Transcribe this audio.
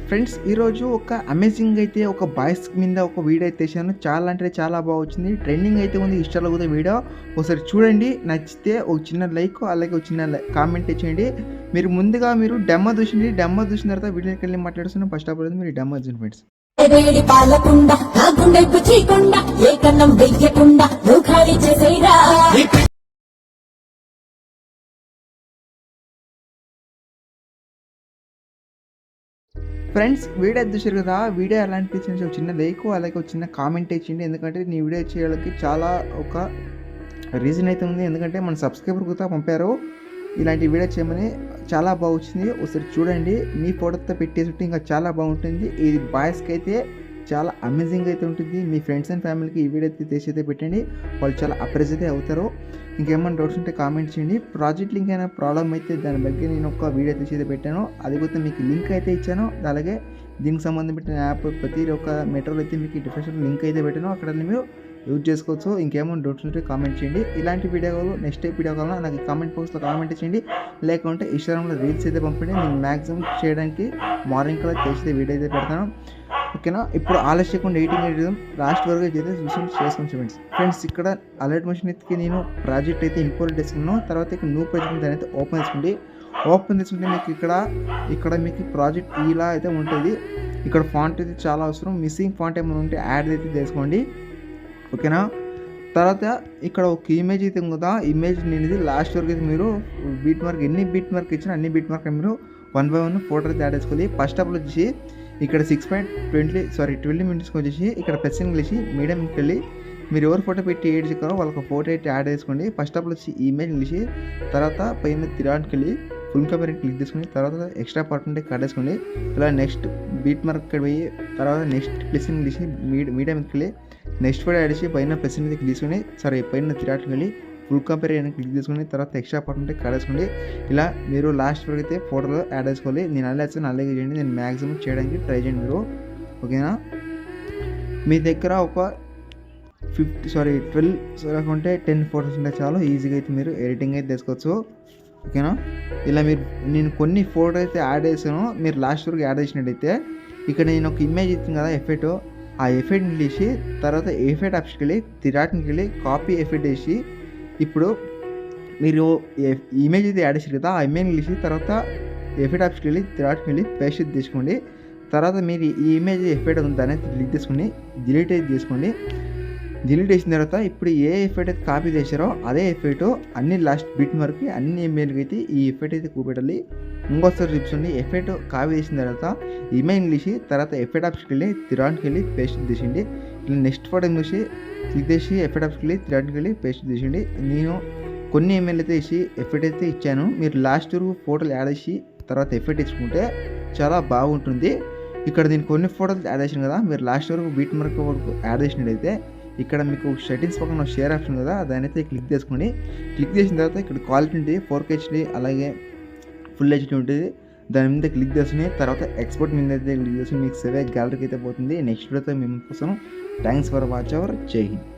Friends ఈరోజు ఒక amazing అయితే ఒక బాయ్స్ మీద ఒక వీడియో అయితే చేశాను. చాలా అంటే చాలా బాగా వచ్చింది. ట్రెండింగ్ అయితే ఉంది ఇన్‌స్టాలో కూడా వీడియో. ఒకసారి చూడండి. నచ్చితే ఒక చిన్న లైక్ అలాగే ఒక చిన్న కామెంట్ చేయండి. మీరు ముందుగా డెమో చూసిండి. డెమో చూసిన తర్వాత వీడియోకెళ్ళి మాట్లాడుతున్నాం. ఫస్ట్ ఆఫ్ ఆల్ మీరు డెమో చూడండి ఫ్రెండ్స్. వేడి పాలకుండ నా గుండెకు చీకొండ ఏ కన్నం వెయ్యకుండా నువ్వు ఖాళీ చేసేరా. ఫ్రెండ్స్ వీడియో చూసారు కదా, వీడియో ఎలా అనిపించింది ఒక చిన్న లైక్ అలాగే ఒక చిన్న కామెంట్ ఇచ్చిండి. ఎందుకంటే నీ వీడియో చేయడానికి చాలా ఒక రీజన్ అయితే ఉంది. ఎందుకంటే మన సబ్స్క్రైబర్ కూడా పంపారు ఇలాంటి వీడియో చేయమని. చాలా బాగా వచ్చింది. ఒకసారి చూడండి. మీ ఫోటోతో పెట్టేసి ఇంకా చాలా బాగుంటుంది. ఇది బాయ్స్కి అయితే చాలా అమేజింగ్ అయితే ఉంటుంది. మీ ఫ్రెండ్స్ అండ్ ఫ్యామిలీకి ఈ వీడియో అయితే తీసి అయితే పెట్టండి. వాళ్ళు చాలా అప్రెస్ అయితే అవుతారు. ఇంకేమైనా డౌట్స్ ఉంటే కామెంట్ చేయండి. ప్రాజెక్ట్ లింక్ అయినా ప్రాబ్లం అయితే దాని ಬಗ್ಗೆ నేను ఒక వీడియో తీసి అయితే పెట్టాను. అది కూడా మీకు లింక్ అయితే ఇచ్చాను. అలాగే దీనికి సంబంధించిన యాప్ ప్రతి ఒక్క మెటీరియల్ అయితే మీకు డిస్క్రిప్షన్ లింక్ అయితే పెట్టాను. అక్కడ మీరు యూజ్ చేసుకోవచ్చు. ఇంకేమైనా డౌట్స్ ఉంటే కామెంట్ చేయండి. ఇలాంటి వీడియోలు నెక్స్ట్ వీడియో కావాలన్నా నాకు కామెంట్ బాక్స్లో కామెంట్ చేయండి. లేకుంటే ఇన్స్టాగ్రామ్లో రీల్స్ అయితే పంపండి. నేను మ్యాక్సిమం చేయడానికి మార్నింగ్ కల్లా చేసి వీడియో అయితే పెడతాను. ఓకేనా. ఇప్పుడు ఆలస్యకుండా ఎడిటింగ్ లాస్ట్ వరకు అయితే చూసి చేసుకొని ఫ్రెండ్స్. ఇక్కడ అలర్ట్ మెషిన్ అయితే నేను ప్రాజెక్ట్ అయితే ఇంపోర్ట్ చేసుకున్నాను. తర్వాత ఇక్కడ న్యూ ప్రాజెక్ట్ దాని అయితే ఓపెన్ చేసుకోండి. ఓపెన్ చేసుకుంటే మీకు ఇక్కడ మీకు ప్రాజెక్ట్ ఇలా అయితే ఉంటుంది. ఇక్కడ ఫాంట్ అయితే చాలా అవసరం. మిస్సింగ్ ఫాంట్ ఏమైనా ఉంటే యాడ్ అయితే చేసుకోండి. ఓకేనా. తర్వాత ఇక్కడ ఒక ఇమేజ్ అయితే ఉంది కదా, ఇమేజ్ నేను లాస్ట్ వరకు అయితే మీరు బీట్ మార్క్ ఎన్ని బీట్ మార్క్ ఇచ్చినా అన్ని బీట్ మార్క్ మీరు 1 by 1 ఫోటో అయితే యాడ్ చేసుకోవాలి. ఫస్ట్ ఆఫ్ ఆల్ వచ్చేసి ఇక్కడ 12 మినిట్స్కి వచ్చేసి ఇక్కడ ప్రెస్సింగ్ వెళ్ళి మీడియంకి వెళ్ళి మీరు ఎవరు ఫోటో పెట్టి ఏడ్ చేస్తారో వాళ్ళకి ఫోటో అయితే యాడ్ చేసుకోండి. ఫస్ట్ ఆఫ్ ఆల్ వచ్చి ఇమేజ్ నిలిచి తర్వాత పైన తిరగడానికి వెళ్ళి ఫుల్ కవర్ క్లిక్ చేసుకుని తర్వాత ఎక్స్ట్రా పార్ట్ ఉంటే కట్ వేసుకోండి. ఇలా నెక్స్ట్ బీట్ మార్క్ ఇక్కడ పోయి తర్వాత నెక్స్ట్ ప్రెస్సింగ్ తీసి మీడియంకి వెళ్ళి నెక్స్ట్ ఫోటో యాడ్ చేసి పైన ప్రెస్సింగ్ క్లిక్ తీసుకుని పైన తిరగడానికి వెళ్ళి ఫుల్ కంపేర్ క్లిక్ చేసుకుని తర్వాత ఎక్స్ట్రా పార్ట్ ఉంటే కట్ వేసుకోండి. ఇలా మీరు లాస్ట్ వరకు అయితే ఫోటోలో యాడ్ చేసుకోవాలి. నేను అలాగే చేయండి. నేను మ్యాక్సిమం చేయడానికి ట్రై చేయండి మీరు. ఓకేనా. మీ దగ్గర ఒక 12 లేకుంటే 10 ఫోటోస్ ఉంటే చాలు. ఈజీగా అయితే మీరు ఎడిటింగ్ అయితే చేసుకోవచ్చు. ఓకేనా. ఇలా నేను కొన్ని ఫోటో అయితే యాడ్ చేసాను. మీరు లాస్ట్ వరకు యాడ్ చేసినట్టయితే ఇక్కడ నేను ఒక ఇమేజ్ ఇచ్చింది కదా ఎఫెక్ట్, ఆ ఎఫెక్ట్ని తీసి తర్వాత ఎఫెక్ట్ ఆప్షన్కి వెళ్ళి తిరాట్కి వెళ్ళి కాపీ ఎఫెక్ట్ వేసి ఇప్పుడు మీరు ఇమేజ్ అయితే యాడ్ చేసారు కదా, ఆ ఇమేజ్ తీసి తర్వాత ఎఫెక్ట్ ఆప్షన్కి వెళ్ళి తిరాట్కి వెళ్ళి పేస్ట్ తీసుకోండి. తర్వాత మీరు ఈ ఇమేజ్ ఎఫెక్ట్ ఉంది దాన్ని క్లిక్ చేసుకుని డిలీట్ అయితే చేసుకోండి. డిలీట్ చేసిన తర్వాత ఇప్పుడు ఏ ఎఫెక్ట్ అయితే కాపీ చేశారో అదే ఎఫెక్ట్ అన్ని లాస్ట్ బిట్ వరకు అన్ని ఇమేజ్కి అయితే ఈ ఎఫెక్ట్ అయితే కూపెట్టాలి. ఇంకోసారి చూపించండి. ఎఫెక్ట్ కాపీ చేసిన తర్వాత ఇమేజ్ తీసి తర్వాత ఎఫెక్ట్ ఆప్షన్కి వెళ్ళి తిరాట్కి వెళ్ళి పేస్ట్ తీసేయండి. ఇలా నెక్స్ట్ ఫోటో చూసి క్లిక్ చేసి ఎఫెక్ట్ ఆప్షన్కి వెళ్ళి తిరాట్కి వెళ్ళి పేస్ట్ తీసేయండి. నేను కొన్ని ఇమేజ్ అయితే వేసి ఎఫెక్ట్ అయితే ఇచ్చాను. మీరు లాస్ట్ వరకు ఫోటోలు యాడ్ చేసి తర్వాత ఎఫెక్ట్ ఇచ్చుకుంటే చాలా బాగుంటుంది. ఇక్కడ నేను కొన్ని ఫోటోలు యాడ్ చేసాను కదా, మీరు లాస్ట్ వరకు బీట్ మార్క్ వరకు యాడ్ చేసినట్టయితే ఇక్కడ మీకు సెట్టింగ్స్ పక్కన షేర్ ఆప్షన్ కదా, దాని అయితే క్లిక్ చేసుకోండి. క్లిక్ చేసిన తర్వాత ఇక్కడ క్వాలిటీ ఉంటుంది 4K HD అలాగే ఫుల్ HD ఉంటుంది. దాని మీద క్లిక్ చేసుకుని తర్వాత ఎక్స్పోర్ట్ మీద అయితే క్లిక్ చేసుకుని మీకు సేవ్ గ్యాలరీకి అయితే పోతుంది. నెక్స్ట్ వీడియోతో మేము కోసం థ్యాంక్స్ ఫర్ వాచ్ అవర్. జై హింద్.